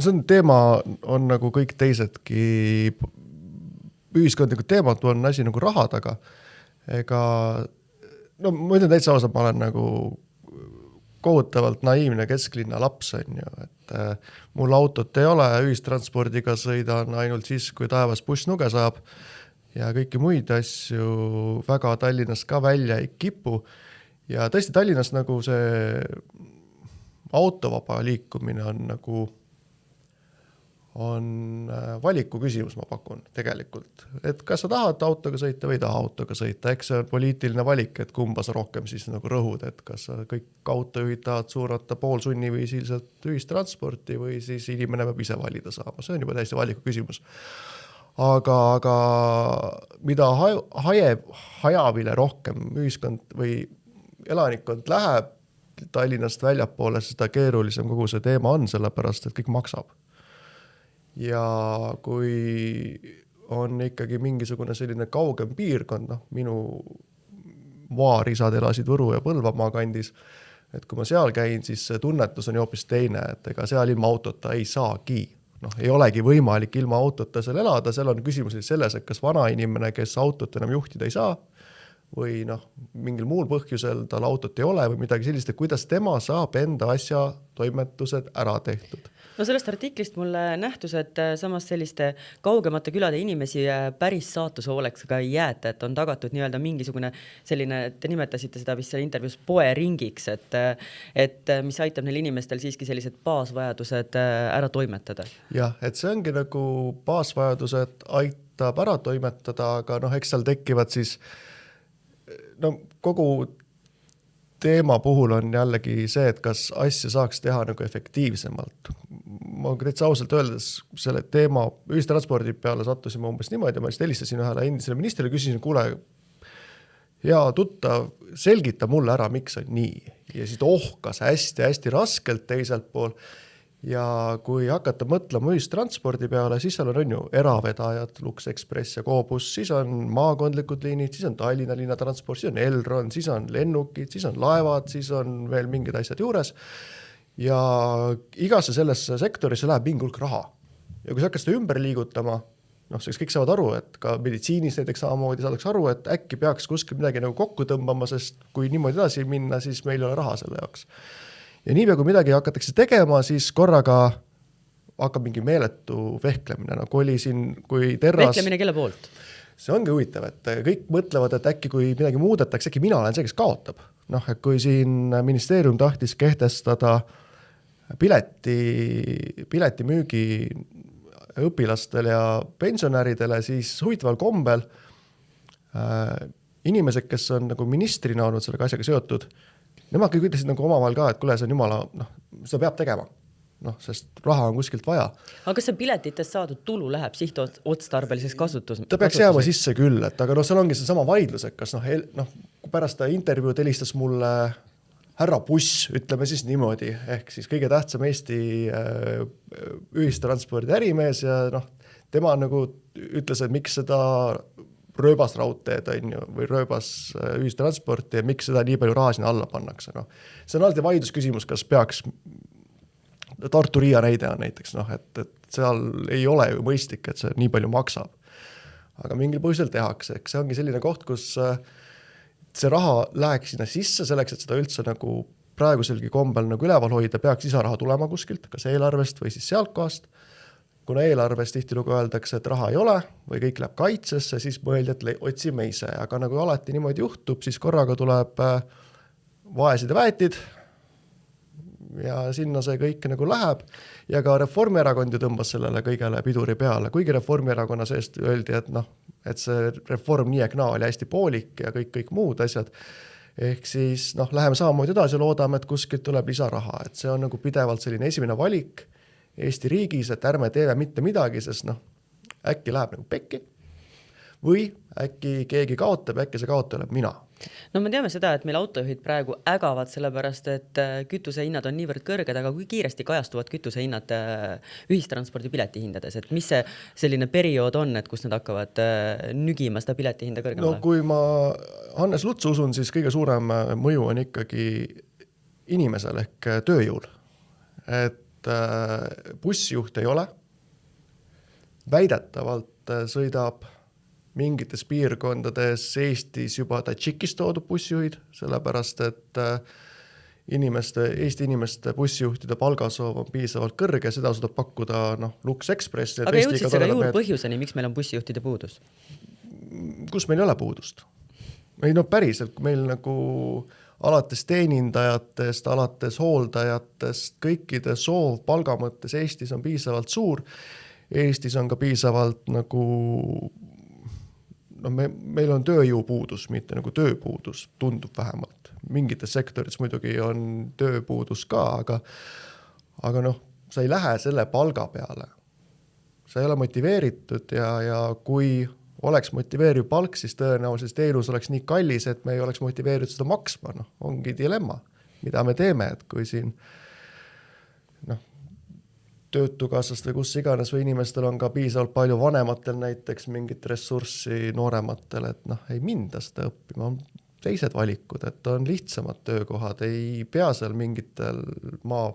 on teema, on nagu kõik teisedki ühiskondlikud teemad, on asi nagu raha taga. Ega, no ma ütlen täitsa ausalt, ma olen nagu kohutavalt naiivne kesklinna laps on ju, et mul autot ei ole, ühistranspordiga sõidan ainult siis, kui taevas buss nuge saab. Ja kõiki muid asju väga Tallinnast ka välja ei kipu. Ja tõesti Tallinnas nagu see autovaba liikumine on nagu valiku küsimus, ma pakun tegelikult. Et kas sa tahad autoga sõita või ei taha autoga sõita, eks see on poliitiline valik, et kumba sa rohkem siis nagu rõhud, et kas sa kõik autojuhid tahad suunata poolsunniviisiliselt ühistransporti või siis inimene peab ise valida saama. See on juba täiesti valiku küsimus. Aga mida hajavile rohkem ühiskond või elanikkond läheb Tallinnast väljapoole, seda keerulisem kogu see teema on, sellepärast, et kõik maksab. Ja kui on ikkagi mingisugune selline kaugem piirkond, minu vaarisad elasid Võru ja Põlvamaa kandis, et kui ma seal käin, siis see tunnetus on hoopis teine, et ega seal ilma autota ei saagi. Ei olegi võimalik ilma autota seal elada, seal on küsimus selles, et kas vana inimene, kes autot enam juhtida ei saa või mingil muul põhjusel tal autot ei ole või midagi sellist, et kuidas tema saab enda asja toimetused ära tehtud. No sellest artiklist mulle nähtus, et samas selliste kaugemate külade inimesi päris saatuse hooleks ka ei jäeta, et on tagatud nii-öelda mingisugune selline, te nimetasite seda vist selle intervjuus poeringiks, et mis aitab neil inimestel siiski sellised baasvajadused ära toimetada. Jah, et see ongi nagu baasvajadused aitab ära toimetada, aga eks seal tekivad siis kogu teema puhul on jällegi see, et kas asja saaks teha nagu efektiivsemalt. Ma täitsa ausalt öeldes selle teema ühistranspordi peale sattusime umbes niimoodi, ma helistasin ühele endisele ministrile, küsisin, kuule, hea tuttav, selgita mulle ära, miks on nii. Ja siis ohkas hästi raskelt teiselt pool. Ja kui hakata mõtlema ühistranspordi peale, siis seal on ju eravedajad, Lux Express ja Koobus, siis on maakondlikud liinid, siis on Tallinna linnatransport, siis on Elron, siis on lennukid, siis on laevad, siis on veel mingid asjad juures. Ja igasse sellesse sektorisse läheb mingi hulk raha. Ja kui sa hakkas seda ümber liigutama, siis kõik saavad aru, et ka meditsiinis näiteks samamoodi saadaks aru, et äkki peaks kuskil midagi nagu kokku tõmbama, sest kui niimoodi edasi minna, siis meil ei ole raha selle jaoks. Ja niipea, kui midagi hakatakse tegema, siis korraga hakkab mingi meeletu vehklemine. Oli siin, kui terras... Vehklemine kelle poolt? See ongi huvitav, et kõik mõtlevad, et äkki kui midagi muudetakse, äkki mina olen see, kes kaotab. Et kui siin ministeerium tahtis kehtestada piletimüügi õpilastele ja pensionäridele, siis huvitaval kombel inimesed, kes on nagu ministrina olnud selle asjaga seotud, nemad kõik ütlesid nagu omavahel ka, et kuule, see on jumala, seda peab tegema, sest raha on kuskilt vaja. Aga kas see piletitest saadud tulu läheb sihtotstarbelises kasutus? Ta peaks jääma sisse küll, et aga seal ongi see sama vaidlus, et kas pärast ta intervjuud helistas mulle härra Buss, ütleme siis niimoodi, ehk siis kõige tähtsam Eesti ühistranspordi ärimees ja tema nagu ütles, et miks seda rööbasraudteed või rööbas ühistransporti ja miks seda nii palju raha sinna alla pannakse. See on alati vaidlusküsimus, kas peaks Tartu Riia näide on näiteks, et seal ei ole ju mõistlik, et see nii palju maksab. Aga mingil põhjusel tehakse, see ongi selline koht, kus see raha läheks sinna sisse selleks, et seda üldse nagu praeguselgi kombel nagu üleval hoida, peaks lisaraha tulema kuskilt, kas eelarvest või siis sealt kohast. Kuna eelarvest tihtilugu öeldakse, et raha ei ole või kõik läheb kaitsesse, siis mõeldi, et otsime ise. Aga nagu alati niimoodi juhtub, siis korraga tuleb vaesed ja väetid ja sinna see kõik nagu läheb. Ja ka Reformierakond ju tõmbas sellele kõigele piduri peale. Kuigi Reformierakonna seest öeldi, et see reform nii ja naa oli hästi poolik ja kõik muud asjad. ehk siis läheme samamoodi edasi ja loodame, et kuskilt tuleb lisaraha, et see on nagu pidevalt selline esimene valik Eesti riigis, et ärme teeme mitte midagi, sest äkki läheb nagu pekki või äkki keegi kaotab, äkki see kaotaja olen mina. No me teame seda, et meil autojuhid praegu ägavad sellepärast, et kütusehinnad on niivõrd kõrged, aga kui kiiresti kajastuvad kütusehinnad ühistranspordi piletihindades, et mis see selline periood on, et kus nad hakkavad nügima seda piletihinda kõrgemale? No kui ma Hannes Lutsu usun, siis kõige suurem mõju on ikkagi inimesel ehk tööjõul. Et bussijuht ei ole, väidetavalt sõidab mingites piirkondades Eestis juba Tadžikist toodud bussijuhid, sellepärast et Eesti inimeste bussijuhtide palgasoov on piisavalt kõrge, seda suudab pakkuda Lux Express. Aga jõudsid selle juurpõhjuseni, miks meil on bussijuhtide puudus? Kus meil ei ole puudust? Ei päriselt, kui meil nagu alates teenindajatest, alates hooldajatest, kõikide soov palga mõttes Eestis on piisavalt suur. Eestis on ka piisavalt nagu meil on tööjõupuudus, mitte nagu tööpuudus, tundub vähemalt. Mingites sektorites muidugi on tööpuudus ka, aga sa ei lähe selle palga peale. Sa ei ole motiveeritud ja kui oleks motiveeriv palk, siis tõenäoliselt teenus oleks nii kallis, et me ei oleks motiveeritud seda maksma. Ongi dilemma, mida me teeme, et kui siin töötukassast või kus iganes või inimestel on ka piisavalt palju vanematel näiteks mingit ressurssi noorematel, et ei minda seda õppima, on teised valikud, et on lihtsamad töökohad, ei pea seal mingitel maa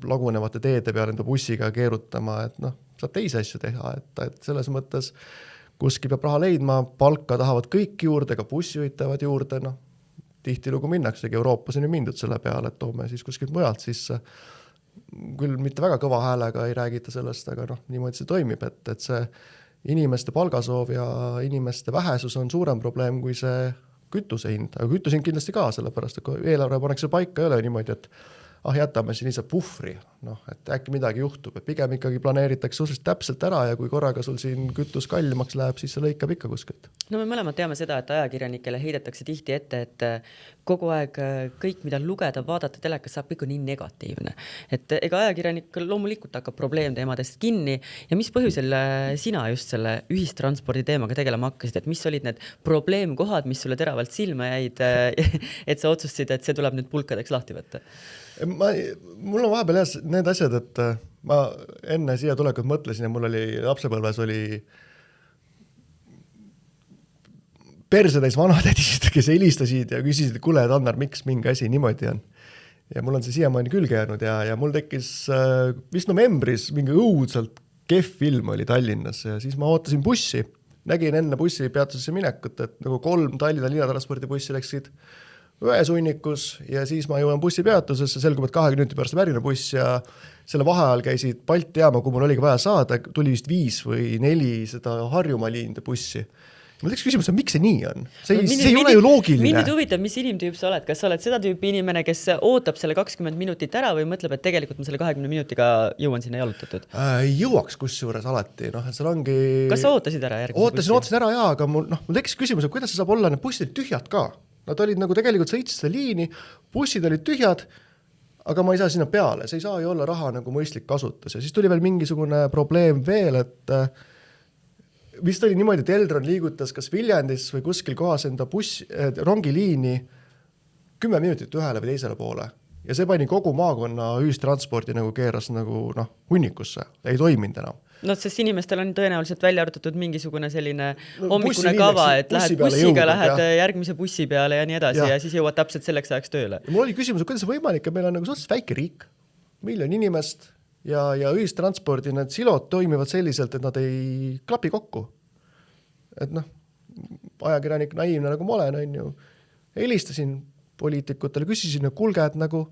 lagunevate teede peal enda bussiga keerutama, et saab teisi asju teha, et selles mõttes kuskil peab raha leidma, palka tahavad kõik juurde, ka bussijuhitavad juurde, tihtilugu minnaksegi, Euroopas on ju mindud selle peale, et toome siis kuskilt mujalt sisse. Küll mitte väga kõva häälega ei räägita sellest, aga niimoodi see toimib, et see inimeste palgasoov ja inimeste vähesus on suurem probleem kui see kütusehind. Aga kütusehind kindlasti ka, sellepärast, et kui eelarve pannakse paika, ei ole niimoodi, et jätame siin lihtsalt puhvri, et äkki midagi juhtub, et pigem ikkagi planeeritakse suhteliselt täpselt ära ja kui korraga sul siin kütus kallimaks läheb, siis see lõikab ikka kuskilt. No me mõlemad teame seda, et ajakirjanikele heidetakse tihti ette, et kogu aeg kõik, mida lugeda, vaadata telekas saab kõik on nii negatiivne. Et ega ajakirjanik loomulikult hakkab probleemteemadest kinni ja mis põhjusel sina just selle ühistranspordi teemaga tegelema hakkasid, et mis olid need probleemkohad, mis sulle teravalt silma jäid, et sa otsustasid, et see tuleb nüüd pulkadeks lahti võtta? Mul on vahepeal need asjad, et ma enne siia tulekut mõtlesin ja mul oli lapsepõlves oli persetäis vanatädisid, kes helistasid ja küsisid, kuule, Tannar, miks mingi asi niimoodi on. Ja mul on see siiamaani külge jäänud ja mul tekkis vist novembris mingi õudselt kehv film oli Tallinnas ja siis ma ootasin bussi. Nägin enne bussi peatusesse minekut, et nagu 3 Tallinna linnatranspordibussi läksid ühes hunnikus ja siis ma jõuan bussi peatusesse, selgub, et 20 minuti pärast värvine buss ja selle vaheajal käisid Balti jaama, kui mul oligi vaja saada, tuli vist 5 või 4 seda Harjumaa liinde bussi. Mul teeks küsimus, miks see nii on? See ei ole ju loogiline. Mind huvitav, mis inimtüüp sa oled? Kas sa oled seda tüüpi inimene, kes ootab selle 20 minutit ära või mõtleb, et tegelikult ma selle 20 minutiga jõuan sinna jalutatud? Jõuaks kusjuures alati. Seal ongi... Kas sa ootasid ära järgmise bussi? Ootasin ära jaa, aga mul tekkis küsimus, kuidas see saab olla, need bussid tühjad ka. Nad olid nagu tegelikult sõitsid seda liini, bussid olid tühjad, aga ma ei saa sinna peale. See ei saa ju olla raha nagu mõistlik kasutus. Ja siis tuli veel mingisugune probleem veel, et vist oli niimoodi, et Eldron liigutas kas Viljandis või kuskil kohas enda rongiliini 10 minutit ühele või teisele poole. Ja see pani kogu maakonna ühistranspordi nagu keeras nagu hunnikusse. Ei toiminud enam. Sest inimestel on tõenäoliselt välja arvatud mingisugune selline hommikune kava, et lähed bussiga, lähed järgmise bussi peale ja nii edasi ja siis jõuad täpselt selleks ajaks tööle. Ja mul oli küsimus, kuidas see võimalik, et meil on nagu suhteliselt väike riik, 1 miljon inimest ja ühistranspordi need silod toimivad selliselt, et nad ei klapi kokku. Et ajakirjanik naiivne nagu ma olen, on ju, helistasin poliitikutele, küsisin, et kulge, et nagu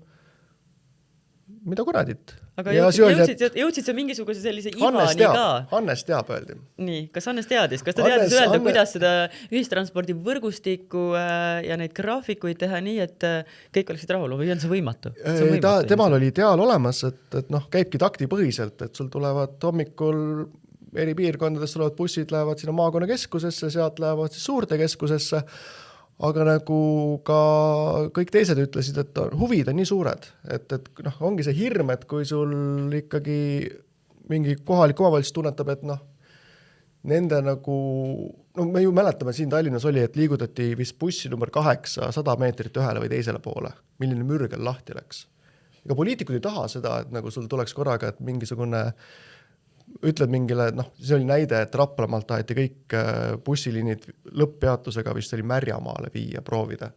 mida kuradit. Aga jõudsid sa mingisuguse sellise Ivani ka? Hannes teab, öeldi. Nii, kas Hannes teadis? Kas ta teadis öelda, kuidas seda ühistranspordi võrgustikku ja neid graafikuid teha nii, et kõik oleksid rahul või on see võimatu? Temal oli ideaal olemas, et käibki taktipõhiselt, et sul tulevad hommikul eri piirkondadest tulevad bussid, lähevad sinna maakonna keskusesse, sealt lähevad siis suurde keskusesse. aga nagu ka kõik teised ütlesid, et huvid on nii suured, et noh, ongi see hirm, et kui sul ikkagi mingi kohalik omavalitsus tunnetab, et noh, nende nagu, no me ju mäletame, siin Tallinnas oli, et liigutati vist bussi number 8 100 meetrit ühele või teisele poole, milline mürgel lahti läks. Ega poliitikud ei taha seda, et nagu sul tuleks korraga, et mingisugune ütled mingile, noh, see oli näide, et Raplamaalt taheti kõik bussiliinid lõpppeatusega vist oli Märjamaale viia, proovida.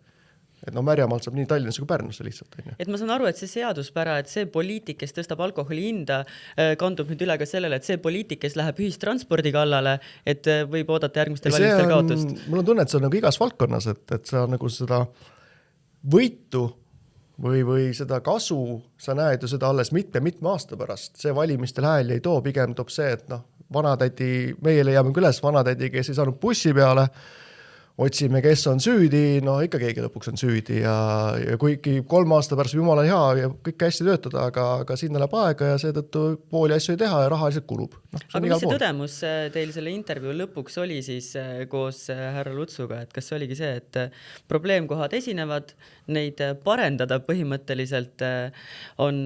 Et no Märjamaalt saab nii Tallinnasse kui Pärnusse lihtsalt. Et ma saan aru, et see seaduspära, et see poliitik, kes tõstab alkoholi hinda, kandub nüüd üle ka sellele, et see poliitik, kes läheb ühistranspordi kallale, et võib oodata järgmistel valimistel kaotust. Mul on tunne, et see on nagu igas valdkonnas, et sa nagu seda võitu või seda kasu sa näed ju seda alles mitme aasta pärast. See valimistel hääli ei too, pigem toob see, et noh, vanatädi, meie leiame üles vanatädi, kes ei saanud bussi peale, otsime, kes on süüdi, no ikka keegi lõpuks on süüdi ja kuigi 3 aasta pärast jumala hea ja kõik hästi töötada, aga sinna läheb aega ja seetõttu pooli asju ei teha ja raha lihtsalt kulub. No, aga mis see tõdemus teil selle intervjuu lõpuks oli siis koos härra Lutsuga, et kas oligi see, et probleemkohad esinevad, neid parendada põhimõtteliselt on,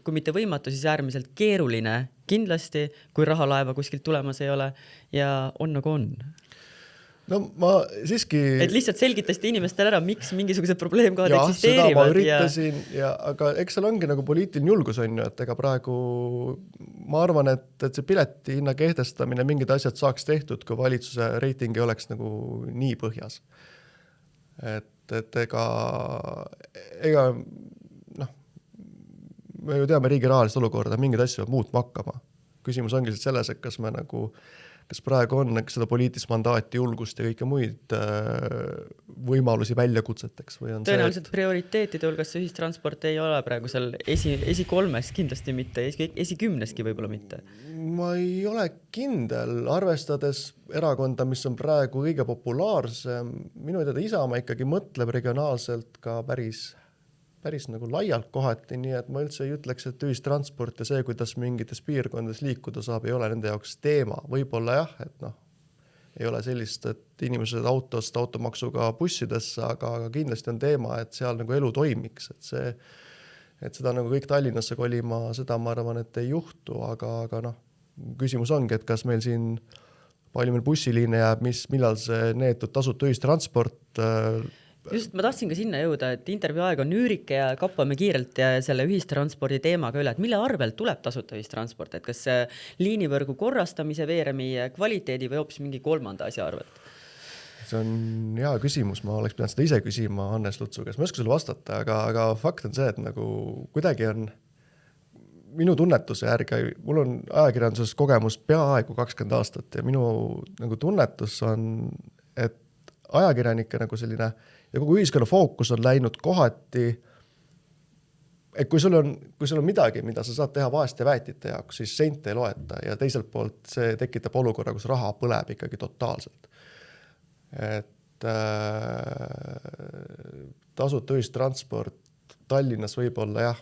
kui mitte võimatu, siis äärmiselt keeruline kindlasti, kui rahalaeva kuskilt tulemas ei ole ja on nagu on? No ma siiski... Et lihtsalt selgitasite inimestele ära, miks mingisugused probleemkohad Seda eksisteerivad. ma üritasin, aga eks seal ongi nagu poliitiline julgus on ju, et ega praegu ma arvan, et see pileti hinna kehtestamine, mingid asjad saaks tehtud, kui valitsuse reiting ei oleks nagu nii põhjas. Et ega noh, me ju teame riigi rahalist olukorda, mingid asju peab muutma hakkama. Küsimus ongi selles, et kas me nagu kas praegu on seda poliitilist mandaati, julgust ja kõike muid võimalusi väljakutseteks või on tõenäoliselt prioriteetide hulgas see ühistransport ei ole praegu seal esi 3 kindlasti mitte, esi 10 võib-olla mitte. Ma ei ole kindel, arvestades erakonda, mis on praegu kõige populaarsem, minu teada Isamaa ikkagi mõtleb regionaalselt ka päris nagu laialt kohati, nii et ma üldse ei ütleks, et ühistransport ja see, kuidas mingites piirkondades liikuda saab, ei ole nende jaoks teema. Võib-olla jah, et noh, ei ole sellist, et inimesed autost automaksuga bussidesse, aga kindlasti on teema, et seal nagu elu toimiks, et seda nagu kõik Tallinnasse kolima, seda ma arvan, et ei juhtu, aga noh, küsimus ongi, et kas meil siin palju meil bussiliine jääb, millal see neetud tasuta ühistransport just, ma tahtsin ka sinna jõuda, et intervjuu aeg on üürike ja kappame kiirelt ja selle ühistranspordi teemaga üle, et mille arvelt tuleb tasuta ühistransport, et kas liinivõrgu korrastamise, veeremi kvaliteedi või hoopis mingi 3. asja arvelt? See on hea küsimus, ma oleks pidanud seda ise küsima Hannes Lutsu, kes ma ei oska sulle vastata, aga fakt on see, et nagu kuidagi on minu tunnetuse järgi, mul on ajakirjanduses kogemus peaaegu 20 aastat ja minu nagu tunnetus on, et ajakirjanike nagu selline ja kogu ühiskonna fookus on läinud kohati, et kui sul on midagi, mida sa saad teha vaeste väetite jaoks, siis sente ei loeta ja teiselt poolt see tekitab olukorra, kus raha põleb ikkagi totaalselt. Et tasuta ühistransport Tallinnas võib-olla jah,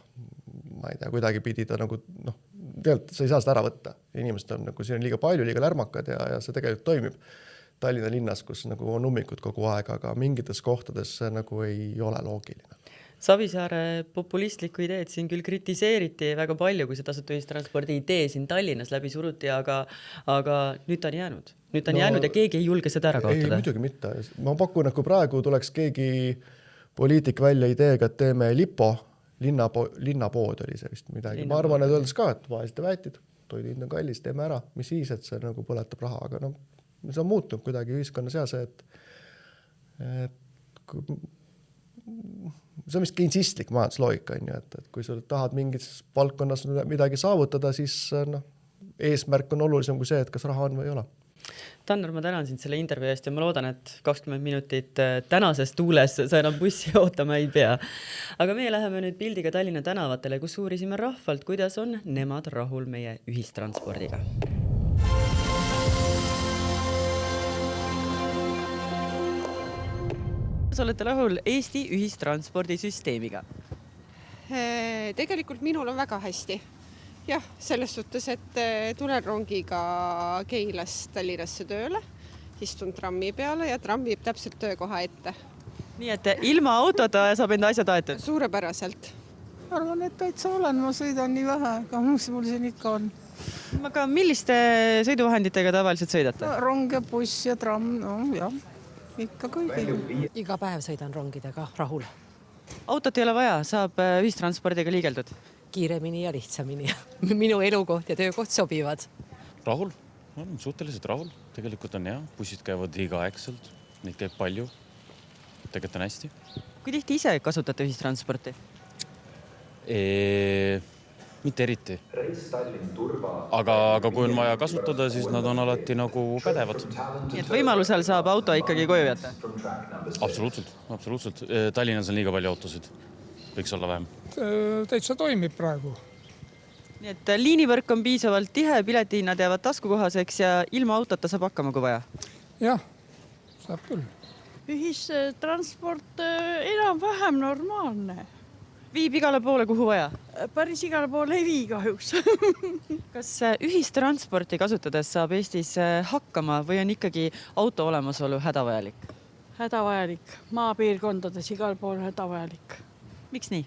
ma ei tea, kuidagi pidi ta nagu, noh, tegelikult sa ei saa seda ära võtta. Inimesed on nagu, siin on liiga palju, liiga lärmakad ja see tegelikult toimib. Tallinna linnas, kus nagu on ummikud kogu aeg, aga mingites kohtades see nagu ei ole loogiline. Savisaare populistlikku ideed siin küll kritiseeriti väga palju, kui see tasuta ühistranspordi idee siin Tallinnas läbi suruti, aga nüüd ta on jäänud. Nüüd ta on jäänud ja keegi ei julge seda ära kaotada. Ei, muidugi mitte. Ma pakun, et kui praegu tuleks keegi poliitik välja ideega, et teeme Lipo, linnapood oli see vist midagi. Ma arvan, et öeldes ka, et vaesite väetid, toidu hind on kallis, teeme ära, mis siis, et see nagu põletab raha, aga no see on muutunud kuidagi ühiskonnas ja see, et see on vist keinsistlik majandusloogika, et kui sa tahad mingis valdkonnas midagi saavutada, siis no, eesmärk on olulisem kui see, et kas raha on või ei ole. Tanner, ma tänan sind selle intervjuu eest ja ma loodan, et 20 minutit tänases tuules sa enam bussi ootama ei pea. Aga meie läheme nüüd pildiga Tallinna tänavatele, kus uurisime rahvalt, kuidas on nemad rahul meie ühistranspordiga. Kas olete rahul Eesti ühistranspordisüsteemiga? Tegelikult minul on väga hästi. Jah, selles suhtes, et tulen rongiga Keilast Tallinnasse tööle, istun trammi peale ja tramm viib täpselt töökoha ette. nii et ilma autota saab enda asjad aetud. suurepäraselt. arvan, et täitsa olen, ma sõidan nii vähe, aga mis mul siin ikka on. Aga milliste sõiduvahenditega tavaliselt sõidate? No, rong ja buss ja tramm, no jah, ikka kõigiga. Iga päev sõidan rongidega rahul. Autot ei ole vaja, saab ühistranspordiga liigeldud. Kiiremini ja lihtsamini. Minu elukoht ja töökoht sobivad. Rahul, olen suhteliselt rahul. Tegelikult on hea, bussid käivad iga-aegselt, neid käib palju. Tegelikult on hästi. Kui tihti ise kasutate ühistransporti? Mitte eriti. Aga kui on vaja kasutada, siis nad on alati nagu pädevad. Nii et võimalusel saab auto ikkagi koju jätta? Absoluutselt. Tallinnas on liiga palju autosid. Võiks olla vähem. Täitsa toimib praegu. Nii et liinivõrk on piisavalt tihe, piletihinnad jäävad taskukohaseks ja ilma autota saab hakkama kui vaja? Jah, saab küll. Ühistransport enam-vähem normaalne. Viib igale poole, kuhu vaja? Päris igale poole ei vii kahjuks. Kas ühistransporti kasutades saab Eestis hakkama või on ikkagi auto olemasolu hädavajalik? Hädavajalik. Maapiirkondades igal pool hädavajalik. Miks nii?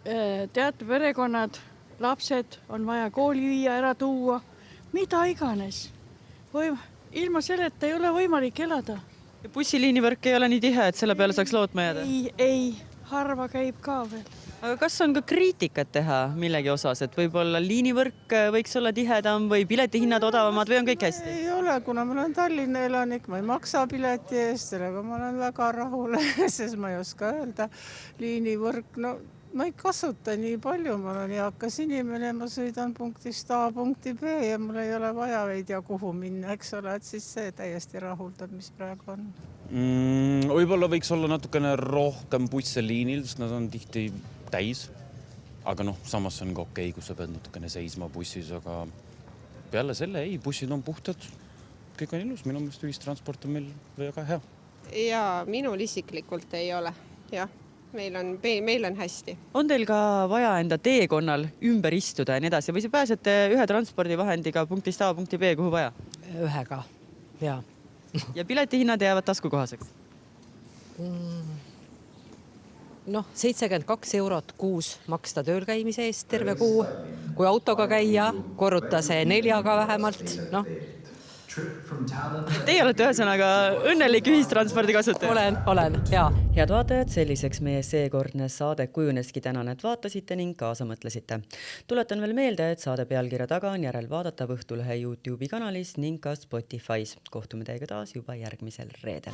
Teate, perekonnad, lapsed on vaja kooli viia, ära tuua, mida iganes. Ilma selleta ei ole võimalik elada. Ja bussiliinivõrk ei ole nii tihe, et selle peale saaks lootma jääda? Ei, harva käib ka veel. Aga kas on ka kriitikat teha millegi osas, et võib-olla liinivõrk võiks olla tihedam või piletihinnad odavamad või on kõik hästi? Ei ole, kuna ma olen Tallinna elanik, ma ei maksa pileti eest, sellega ma olen väga rahul, sest ma ei oska öelda. Liinivõrk, no ma ei kasuta nii palju, ma olen eakas inimene, ma sõidan punktist A punkti B ja mul ei ole vaja ei tea kuhu minna, eks ole, et siis see täiesti rahuldab, mis praegu on. Võib-olla võiks olla natukene rohkem busse liinil, sest nad on tihti täis. Aga samas on ka okei, kus sa pead natukene seisma bussis, aga peale selle bussid on puhtad. Kõik on ilus, minu meelest ühistransport on meil väga hea. Ja minul isiklikult ei ole, jah. Meil on hästi. On teil ka vaja enda teekonnal ümber istuda ja nii edasi või see pääsete ühe transpordivahendiga punktist A punkti B, kuhu vaja? Ühega, jaa. Ja piletihinnad jäävad taskukohaseks? 72 eurot kuus maksta tööl käimise eest terve kuu. Kui autoga käia, korruta see 4-ga vähemalt. Teie olete ühesõnaga õnnelik ühistranspordi kasutaja? Olen, jaa. Head vaatajad, selliseks meie seekordne saade kujuneski tänan, et vaatasite ning kaasa mõtlesite. Tuletan veel meelde, et saade pealkirja taga on järel vaadatav Õhtulõhe YouTube'i kanalis ning ka Spotify's. Kohtume teiega taas juba järgmisel reedel.